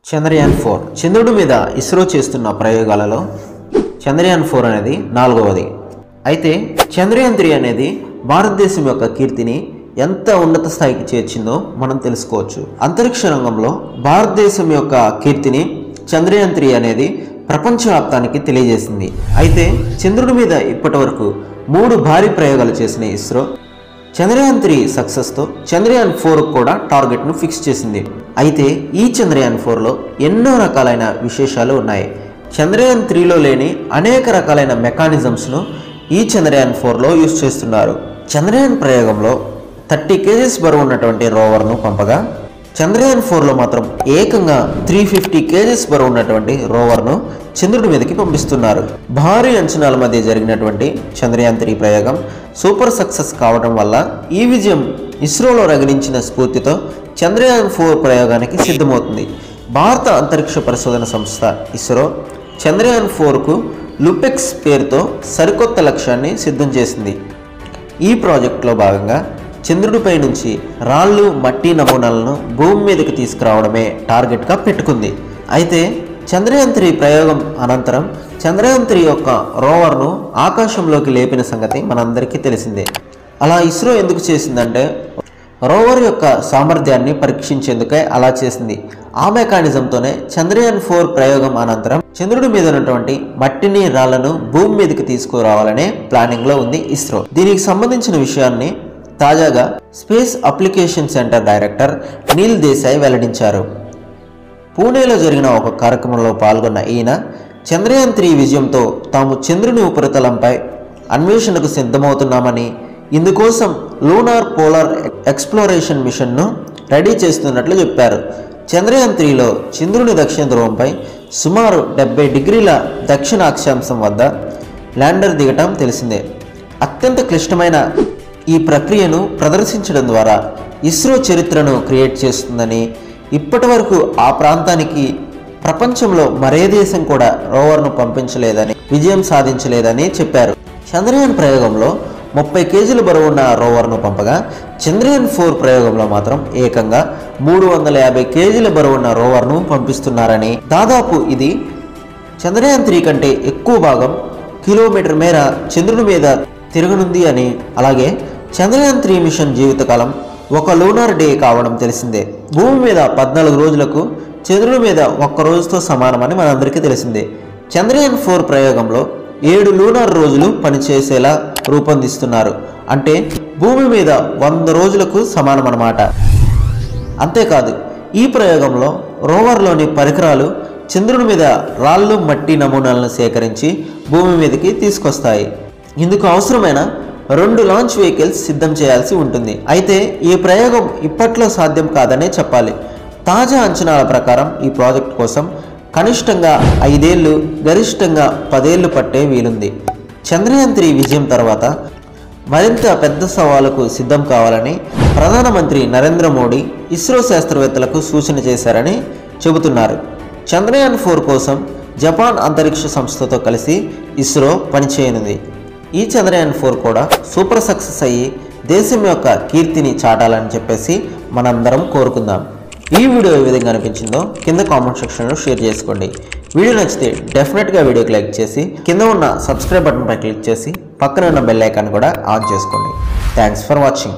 చంద్రయాన్ 4 చంద్రుడి మీద ఇస్రో చేస్తున్న ప్రయోగాలలో చంద్రయాన్ 4 అనేది 4వది. అయితే చంద్రయాన్ 3 అనేది భారతదేశం యొక్క కీర్తిని ఎంత ఉన్నత స్థాయికి చేర్చిందో మనం తెలుసుకోవచ్చు. అంతరిక్ష రంగంలో భారతదేశం యొక్క కీర్తిని చంద్రయాన్ 3 అనేది ప్రపంచవ్యాప్తానికి తెలియజేసింది. అయితే చంద్రుడి మీద ఇప్పటివరకు 3 భారీ ప్రయోగాలు చేసిన ఇస్రో చంద్రయాన్ 3 సక్సెస్తో చంద్రయాన్ 4 కూడా టార్గెట్ను ఫిక్స్ చేసింది. అయితే ఈ చంద్రయాన్ 4లో ఎన్నో రకాలైన విశేషాలు ఉన్నాయి. చంద్రయాన్ 3లో లేని అనేక రకాలైన మెకానిజమ్స్ను ఈ చంద్రయాన్ 4లో యూజ్ చేస్తున్నారు. చంద్రయాన్ ప్రయోగంలో 30 kgs బరువు ఉన్నటువంటి రోవర్ను పంపగా చంద్రయాన్ 4లో మాత్రం ఏకంగా 350 kgs బరువు ఉన్నటువంటి రోవర్ను చంద్రుడి మీదకి పంపిస్తున్నారు. భారీ అంచనాల మధ్య జరిగినటువంటి చంద్రయాన్ 3 ప్రయోగం సూపర్ సక్సెస్ కావడం వల్ల ఈ విజయం ఇస్రోలో రగిలించిన స్ఫూర్తితో చంద్రయాన్ 4 ప్రయోగానికి సిద్ధమవుతుంది. భారత అంతరిక్ష పరిశోధన సంస్థ ఇస్రో చంద్రయాన్ 4కు లుపెక్స్ పేరుతో సరికొత్త లక్ష్యాన్ని సిద్ధం చేసింది. ఈ ప్రాజెక్టులో భాగంగా చంద్రుడిపై నుంచి రాళ్ళు మట్టి నమూనాలను భూమి మీదకి తీసుకురావడమే టార్గెట్గా పెట్టుకుంది. అయితే చంద్రయాన్ 3 ప్రయోగం అనంతరం చంద్రయాన్ 3 యొక్క రోవర్ను ఆకాశంలోకి లేపిన సంగతి మనందరికీ తెలిసిందే. అలా ఇస్రో ఎందుకు చేసిందంటే రోవర్ యొక్క సామర్థ్యాన్ని పరీక్షించేందుకే అలా చేసింది. ఆ మెకానిజంతోనే చంద్రయాన్ 4 ప్రయోగం అనంతరం చంద్రుడి మీద ఉన్నటువంటి మట్టిని రాళ్లను భూమి మీదకి తీసుకురావాలనే ప్లానింగ్లో ఉంది ఇస్రో. దీనికి సంబంధించిన విషయాన్ని తాజాగా space application centre director Neel Desai వెల్లడించారు. పూణేలో జరిగిన ఒక కార్యక్రమంలో పాల్గొన్న ఈయన చంద్రయాన్ 3 విజయంతో తాము చంద్రుని ఉపరితలంపై అన్వేషణకు సిద్ధమవుతున్నామని, ఇందుకోసం లూనార్ పోలార్ ఎక్స్ప్లోరేషన్ మిషన్ను రెడీ చేస్తున్నట్లు చెప్పారు. చంద్రయాన్ 3లో చంద్రుని దక్షిణ ధ్రువంపై సుమారు 70 డిగ్రీల దక్షిణ అక్షాంశం వద్ద ల్యాండర్ దిగటం తెలిసిందే. అత్యంత క్లిష్టమైన ఈ ప్రక్రియను ప్రదర్శించడం ద్వారా ఇస్రో చరిత్రను క్రియేట్ చేస్తుందని, ఇప్పటి వరకు ఆ ప్రాంతానికి ప్రపంచంలో మరే దేశం కూడా రోవర్ను పంపించలేదని, విజయం సాధించలేదని చెప్పారు. చంద్రయాన్ ప్రయోగంలో 30 kgల బరువు ఉన్న రోవర్ను పంపగా చంద్రయాన్ 4 ప్రయోగంలో మాత్రం ఏకంగా 350 kgల బరువు ఉన్న రోవర్ను పంపిస్తున్నారని, దాదాపు ఇది చంద్రయాన్ 3 కంటే ఎక్కువ భాగం కిలోమీటర్ మేర చంద్రుడి మీద తిరగనుంది అని, అలాగే చంద్రయాన్ 3 మిషన్ జీవితకాలం 1 లూనార్ డే కావడం తెలిసిందే. భూమి మీద 14 రోజులకు చంద్రుడి మీద 1 రోజుతో సమానమని మనందరికీ తెలిసిందే. చంద్రయాన్ 4 ప్రయోగంలో 7 లూనార్ రోజులు పనిచేసేలా రూపొందిస్తున్నారు. అంటే భూమి మీద 100 రోజులకు సమానమన్నమాట. అంతేకాదు ఈ ప్రయోగంలో రోవర్లోని పరికరాలు చంద్రుడి మీద రాళ్ళు మట్టి నమూనాలను సేకరించి భూమి మీదకి తీసుకొస్తాయి. ఇందుకు అవసరమైన 2 లాంచ్ వెహికల్స్ సిద్ధం చేయాల్సి ఉంటుంది. అయితే ఈ ప్రయోగం ఇప్పట్లో సాధ్యం కాదనే చెప్పాలి. తాజా అంచనాల ప్రకారం ఈ ప్రాజెక్ట్ కోసం కనిష్టంగా 5 ఏళ్ళు, గరిష్టంగా 10 ఏళ్ళు పట్టే వీలుంది. చంద్రయాన్ 3 విజయం తర్వాత మరింత పెద్ద సవాలుకు సిద్ధం కావాలని ప్రధానమంత్రి నరేంద్ర మోడీ ఇస్రో శాస్త్రవేత్తలకు సూచన చేశారని చెబుతున్నారు. చంద్రయాన్ 4 కోసం జపాన్ అంతరిక్ష సంస్థతో కలిసి ఇస్రో పనిచేయనుంది. ఈ చంద్రయాన్ 4 కూడా సూపర్ సక్సెస్ అయ్యి దేశం యొక్క కీర్తిని చాటాలని చెప్పేసి మనందరం కోరుకుందాం. ఈ వీడియో ఏ విధంగా అనిపించిందో కింద కామెంట్ సెక్షన్లో షేర్ చేసుకోండి. వీడియో నచ్చితే డెఫినెట్గా వీడియోకి లైక్ చేసి కింద ఉన్న సబ్స్క్రైబ్ బటన్పై క్లిక్ చేసి పక్కన ఉన్న బెల్ ఐకాన్ కూడా ఆన్ చేసుకోండి. Thanks for watching.